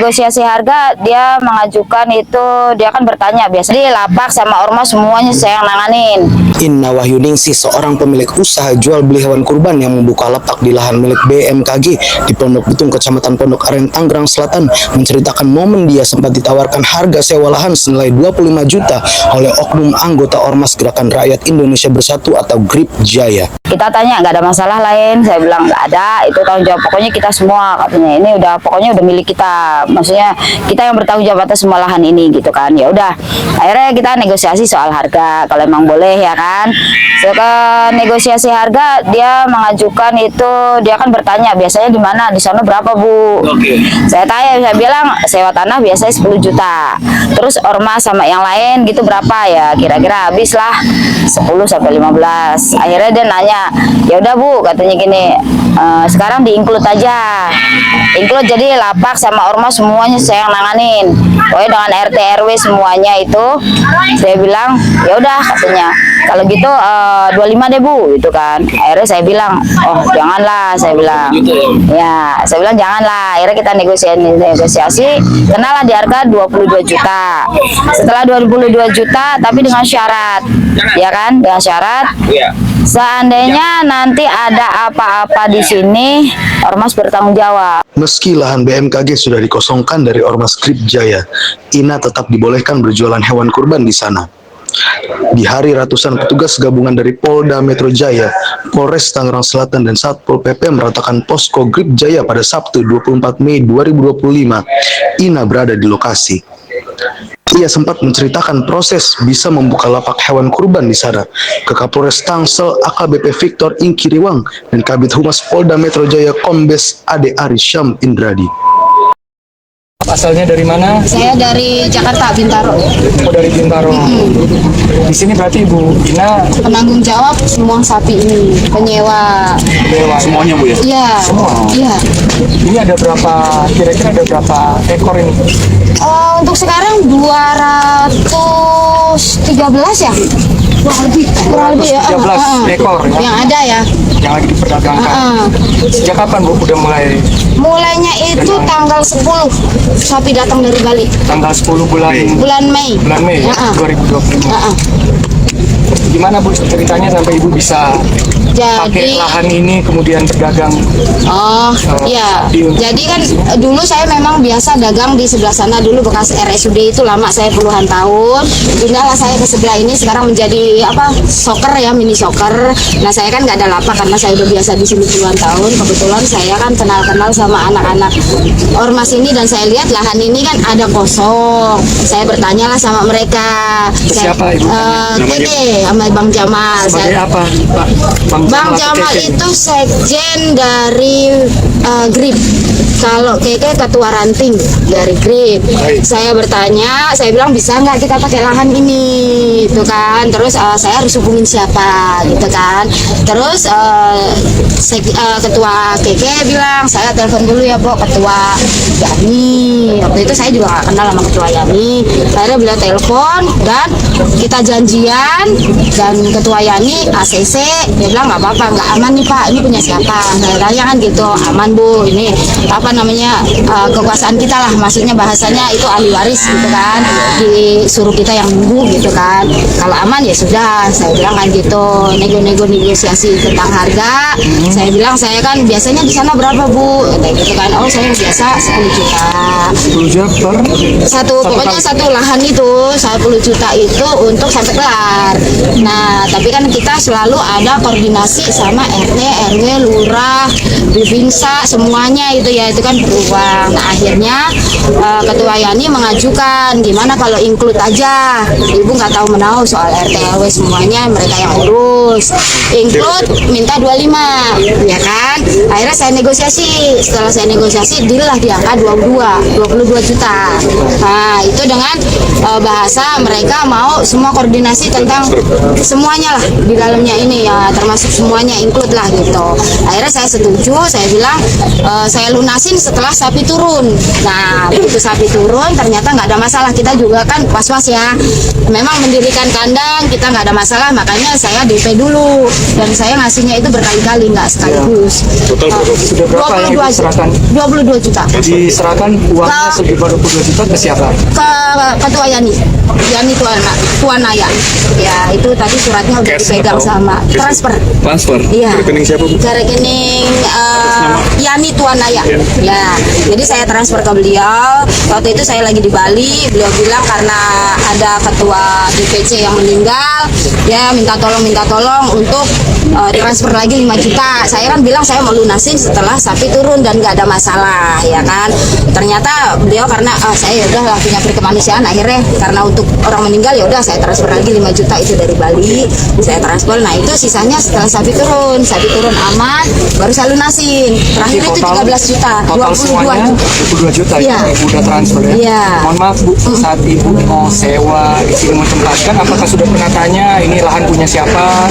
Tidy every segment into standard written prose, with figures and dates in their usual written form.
Negosiasi harga dia mengajukan itu, dia kan bertanya biasanya lapak sama ormas semuanya saya yang nanganin. Inna Wahyuningsih, seorang pemilik usaha jual beli hewan kurban yang membuka lapak di lahan milik BMKG di Pondok Betung, Kecamatan Pondok Aren, Tangerang Selatan, menceritakan momen dia sempat ditawarkan harga sewa lahan senilai 25 juta oleh oknum anggota Ormas Gerakan Rakyat Indonesia Bersatu atau GRIP Jaya. Kita tanya nggak ada masalah lain, saya bilang nggak ada, itu tanggung jawab pokoknya kita semua, katanya ini udah pokoknya udah milik kita, maksudnya kita yang bertanggung jawab atas semua lahan ini gitu kan. Ya udah, akhirnya kita negosiasi soal harga kalau emang boleh ya kan. Setelah negosiasi harga dia mengajukan itu, dia kan bertanya biasanya di mana, di sana berapa Bu? Saya tanya, saya bilang sewa tanah biasanya 10 juta, terus ormas sama yang lain gitu berapa ya, kira-kira habis lah 10 sampai 15. Akhirnya dia nanya, ya udah Bu, katanya gini, sekarang di-include aja, include jadi lapak sama ormas semuanya saya yang nanganin, pokoknya dengan RT RW semuanya itu. Saya bilang ya udah, katanya kalau gitu 25 deh Bu, itu kan. Akhirnya saya bilang, oh janganlah, saya bilang ya, saya bilang janganlah. Akhirnya kita negosiasi kenalah di harga 22 juta. Setelah 22 juta tapi dengan syarat, ya kan, dengan syarat seandainya nanti ada apa-apa di sini, ormas bertanggung jawab. Meski lahan BMKG sudah dikosongkan dari Ormas GRIP Jaya, Ina tetap dibolehkan berjualan hewan kurban di sana. Di hari ratusan petugas gabungan dari Polda Metro Jaya, Polres Tangerang Selatan, dan Satpol PP meratakan posko GRIP Jaya pada Sabtu 24 Mei 2025, Ina berada di lokasi. Ia sempat menceritakan proses bisa membuka lapak hewan kurban di sana ke Kapolres Tangsel AKBP Victor Ingkiriwang dan Kabid Humas Polda Metro Jaya Kombes Ade Arisyam Indradi. Asalnya dari mana? Saya dari Jakarta, Bintaro. Oh, dari Bintaro. Di sini berarti Ibu Ina Penanggung jawab semua sapi ini, penyewa. Semuanya Bu ya? Iya. Semua? Iya. Ini ada berapa, kira-kira ada berapa ekor ini? Untuk sekarang 213 ya? Kurang lebih ya. 13 ekor ya? Yang ada ya. Yang lagi diperdagangkan. Sejak kapan Bu udah mulai? Mulainya itu tanggal 10 sapi datang dari Bali. Tanggal 10 bulan Mei. Bulan Mei ya? 2025. Gimana Bu ceritanya sampai Ibu bisa pakai lahan ini kemudian berdagang? Oh iya, jadi kan dulu saya memang biasa dagang di sebelah sana dulu bekas RSUD itu lama, saya puluhan tahun. Pindahlah saya ke sebelah ini sekarang menjadi soccer ya, mini soccer. Nah saya kan nggak ada lapak karena saya udah biasa di sini puluhan tahun. Kebetulan saya kan kenal sama anak-anak ormas ini dan saya lihat lahan ini kan ada kosong. Saya bertanyalah sama mereka. Siapa Ibu? Keke sama Bang Jamal. Sebagai apa Pak? Bang Jamal itu sekjen dari GRIP. Kalau Keke ketua ranting dari GRIP. Saya bertanya, saya bilang bisa nggak kita pakai lahan ini, itu kan. Terus saya harus hubungin siapa, gitu kan. Terus ketua Keke bilang, saya telepon dulu ya Bu, ketua Yani. Waktu itu saya juga nggak kenal sama ketua Yani. Akhirnya bila telepon dan kita janjian, dan ketua Yani ACC dia bilang nggak apa-apa, nggak aman nih Pak, ini punya siapa? Saya tanya kan gitu, aman Bu, ini apa namanya kekuasaan kita lah, maksudnya bahasanya itu ahli waris gitu kan, disuruh kita yang nunggu gitu kan. Kalau aman ya sudah, saya bilang kan gitu, negosiasi tentang harga. Saya bilang saya kan biasanya di sana berapa Bu, kayak gitu kan. Oh saya biasa 10 juta. 10 juta per pokoknya satu lahan itu 10 juta itu untuk sampai kelar. Nah, tapi kan kita selalu ada koordinasi sama RT, RW, lurah, Bibinsa, semuanya itu ya, itu kan beruang. Nah, akhirnya Ketua Yani mengajukan, gimana kalau include aja? Ibu nggak tahu menau soal RT, RW semuanya, mereka yang urus. Include minta 25, ya kan? Akhirnya saya negosiasi. Setelah saya negosiasi, deal lah di angka 22 juta. Nah, itu dengan bahasa mereka mau semua koordinasi tentang semuanya lah di dalamnya ini ya, termasuk semuanya include lah gitu. Akhirnya saya setuju, saya bilang saya lunasin setelah sapi turun. Nah begitu sapi turun ternyata nggak ada masalah. Kita juga kan was-was ya, memang mendirikan kandang kita nggak ada masalah, makanya saya DP dulu dan saya ngasihnya itu berkali-kali, nggak sekaligus. Total sudah berapa yang 22 diserahkan? 22 juta Diserahkan uangnya sekitar 22 juta ke siapa? ke Ketua Yani Tuan Naya. Ya itu tadi suratnya udah Cash dipegang atau sama transfer. Iya. Ke rekening siapa, Bu? Ke rekening Yani Tuan Naya. Ya, jadi saya transfer ke beliau. Waktu itu saya lagi di Bali, beliau bilang karena ada ketua DPC yang meninggal, ya minta tolong untuk transfer lagi 5 juta. Saya kan bilang saya mau lunasin setelah sapi turun dan nggak ada masalah, ya kan. Ternyata beliau karena saya udah punya kemanusiaan, akhirnya karena untuk orang meninggal ya udah saya transfer lagi 5 juta itu dari Bali, saya transfer. Nah itu sisanya setelah sapi turun aman, baru saya lunasin. Terakhir itu 13 juta, Total 22 semuanya juta. 22 juta Iya. ya, Ibu udah transfer ya? Iya. Mohon maaf Bu, saat Ibu mau sewa, di sini mau tempatkan, apakah sudah pernah tanya ini lahan punya siapa?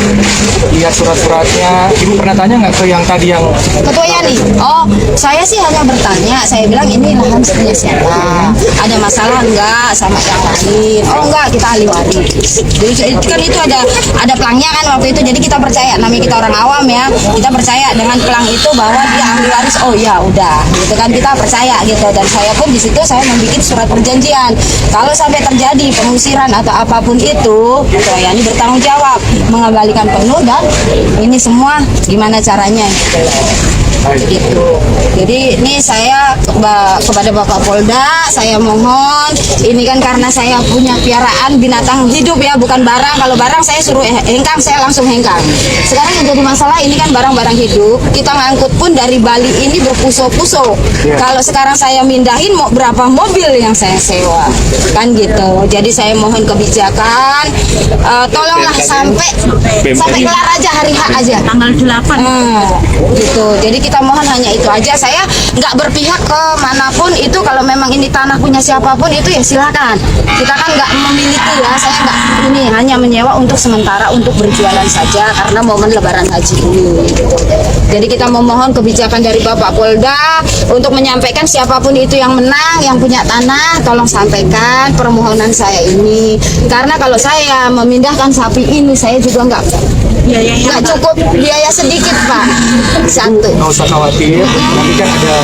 Lihat surat-suratnya, Ibu pernah tanya nggak ke yang tadi yang Ketua Yani, oh saya sih hanya bertanya, saya bilang ini lahan punya siapa, ada masalah enggak sama yang lain? Oh enggak, kita ahli waris. Jadi kan itu ada pelangnya kan waktu itu, jadi kita percaya, namanya kita orang awam ya, kita percaya dengan pelang itu bahwa dia ahli waris. Oh ya udah, gitu kan kita percaya gitu. Dan saya pun di situ saya membuat surat perjanjian. Kalau sampai terjadi pengusiran atau apapun itu, Ketua Yani bertanggung jawab mengembalikan penuh dan ini semua gimana caranya gitu. Jadi ini saya kepada Bapak Polda, saya mohon, ini kan karena saya punya piaraan binatang hidup ya, bukan barang. Kalau barang saya suruh hengkang, saya langsung hengkang. Sekarang yang jadi masalah ini kan barang-barang hidup, kita ngangkut pun dari Bali ini berpuso-puso. Kalau sekarang saya mindahin mau berapa mobil yang saya sewa, kan gitu. Jadi saya mohon kebijakan, tolonglah sampai kelar aja hari H aja. Tanggal 8. Gitu. Jadi kita mohon hanya itu aja. Saya nggak berpihak ke manapun itu. Kalau memang ini tanah punya siapapun itu ya silakan. Kita kan nggak memiliki ya. Saya nggak ini hanya menyewa untuk sementara untuk berjualan saja karena momen Lebaran Haji ini. Gitu. Jadi kita memohon kebijakan dari Bapak Polda untuk menyampaikan siapapun itu yang menang, yang punya tanah, tolong sampaikan permohonan saya ini. Karena kalau saya memindahkan sapi ini, saya juga nggak cukup biaya sedikit Pak. Satu. nggak usah khawatir, nanti kan ada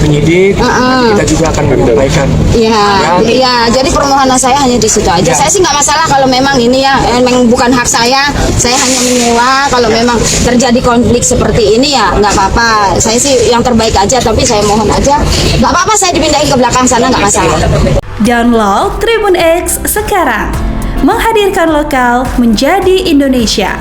penyidik, kita juga akan menyampaikan. Iya, jadi permohonan saya hanya di situ aja. Saya sih nggak masalah kalau memang ini ya, memang bukan hak saya hanya menyewa. Kalau memang terjadi konflik seperti ini ya nggak apa-apa. Saya sih yang terbaik aja, tapi saya mohon aja, nggak apa-apa saya dipindahin ke belakang sana, nggak masalah. Download Tribun X sekarang, menghadirkan lokal menjadi Indonesia.